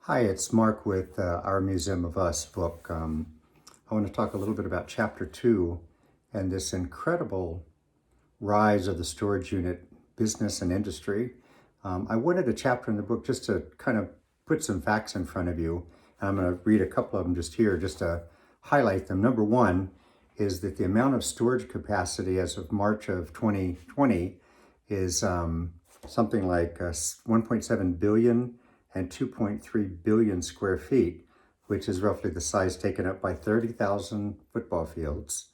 Hi, it's Mark with Our Museum of Us book. I want to talk a little bit about chapter 2 and this incredible rise of the storage unit business and industry. I wanted a chapter in the book just to kind of put some facts in front of you. And I'm going to read a couple of them just here just to highlight them. Number one is that the amount of storage capacity as of March of 2020 is something like 1.7 billion and 2.3 billion square feet, which is roughly the size taken up by 30,000 football fields.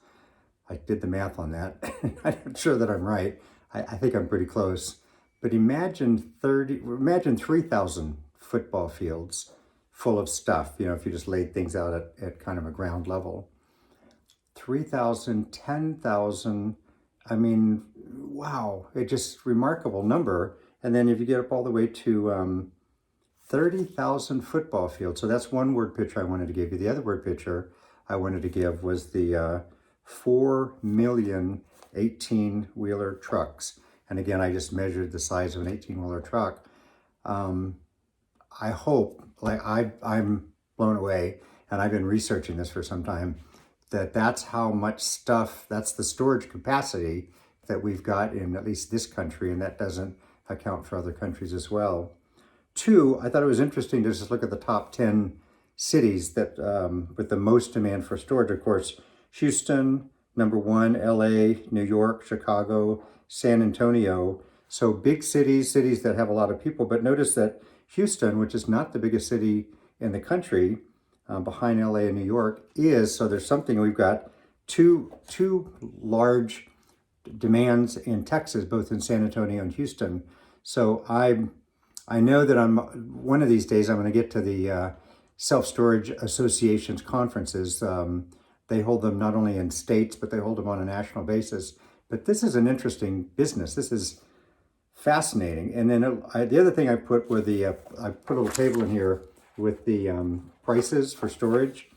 I did the math on that. I'm not sure that I'm right. I think I'm pretty close. But imagine 3,000 football fields full of stuff, if you just laid things out at kind of a ground level. 3,000, 10,000. I mean, wow, it's just remarkable number. And then if you get up all the way to 30,000 football fields. So that's one word picture I wanted to give you. The other word picture I wanted to give was the 4 million 18-wheeler trucks. And again, I just measured the size of an 18-wheeler truck. I hope, I'm blown away, and I've been researching this for some time, that's how much stuff, that's the storage capacity that we've got in at least this country, and that doesn't account for other countries as well. Two, I thought it was interesting to just look at the top 10 cities that with the most demand for storage. Of course, Houston, number one, LA, New York, Chicago, San Antonio. So big cities that have a lot of people. But notice that Houston, which is not the biggest city in the country, behind LA and New York, is, so there's something, we've got two large demands in Texas, both in San Antonio and Houston. So I know that one of these days I'm going to get to the Self-Storage Association's conferences. They hold them not only in states, but they hold them on a national basis. But this is an interesting business. This is fascinating. And then the other thing I put were I put a little table in here with the prices for storage.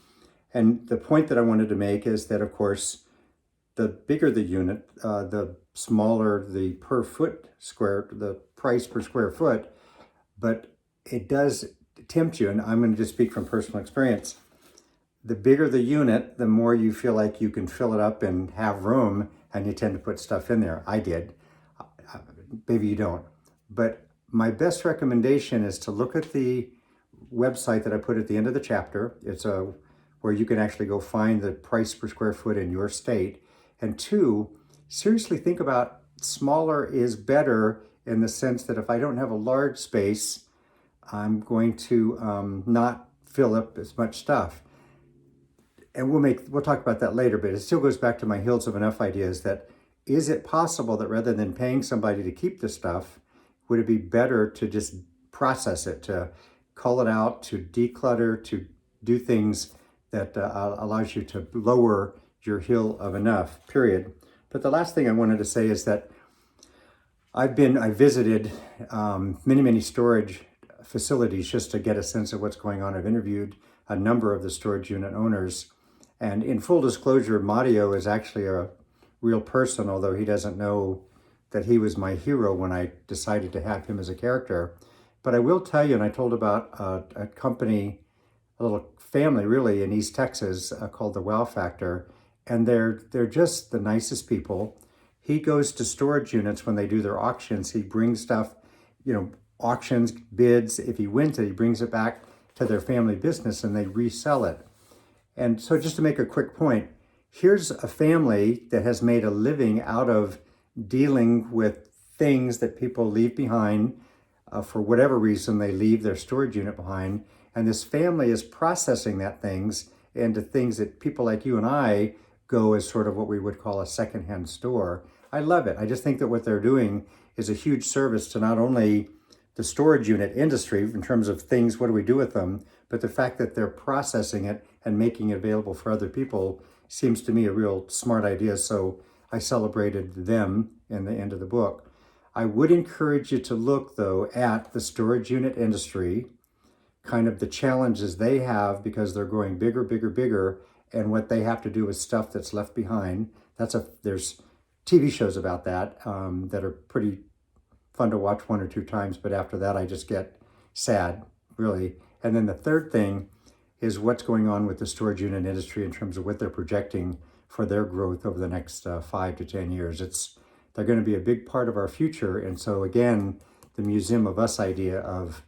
And the point that I wanted to make is that, of course, the bigger the unit, the smaller the the price per square foot. But it does tempt you, and I'm going to just speak from personal experience. The bigger the unit, the more you feel like you can fill it up and have room, and you tend to put stuff in there. I did. Maybe you don't. But my best recommendation is to look at the website that I put at the end of the chapter. It's where you can actually go find the price per square foot in your state. And two, seriously think about smaller is better, in the sense that if I don't have a large space, I'm going to not fill up as much stuff. And we'll talk about that later, but it still goes back to my Hills of Enough ideas that, is it possible that rather than paying somebody to keep the stuff, would it be better to just process it, to cull it out, to declutter, to do things that allows you to lower your Hill of Enough, period. But the last thing I wanted to say is that I visited many storage facilities just to get a sense of what's going on. I've interviewed a number of the storage unit owners. And in full disclosure, Mario is actually a real person, although he doesn't know that he was my hero when I decided to have him as a character. But I will tell you, and I told about a company, a little family really in East Texas called the Wow Factor. And they're just the nicest people. He goes to storage units when they do their auctions. He brings stuff, auctions, bids. If he wins it, he brings it back to their family business and they resell it. And so just to make a quick point, here's a family that has made a living out of dealing with things that people leave behind. For whatever reason, they leave their storage unit behind. And this family is processing that things into things that people like you and I go as sort of what we would call a secondhand store. I love it. I just think that what they're doing is a huge service to not only the storage unit industry in terms of things, what do we do with them, but the fact that they're processing it and making it available for other people seems to me a real smart idea. So I celebrated them in the end of the book. I would encourage you to look, though, at the storage unit industry, kind of the challenges they have because they're growing bigger, and what they have to do with stuff that's left behind. There's TV shows about that that are pretty fun to watch one or two times, but after that I just get sad, really. And then the third thing is what's going on with the storage unit industry in terms of what they're projecting for their growth over the next 5 to 10 years. They're going to be a big part of our future. And so again, the Museum of Us idea of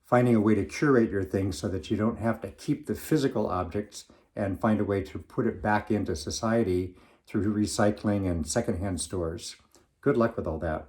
finding a way to curate your things so that you don't have to keep the physical objects and find a way to put it back into society through recycling and secondhand stores. Good luck with all that.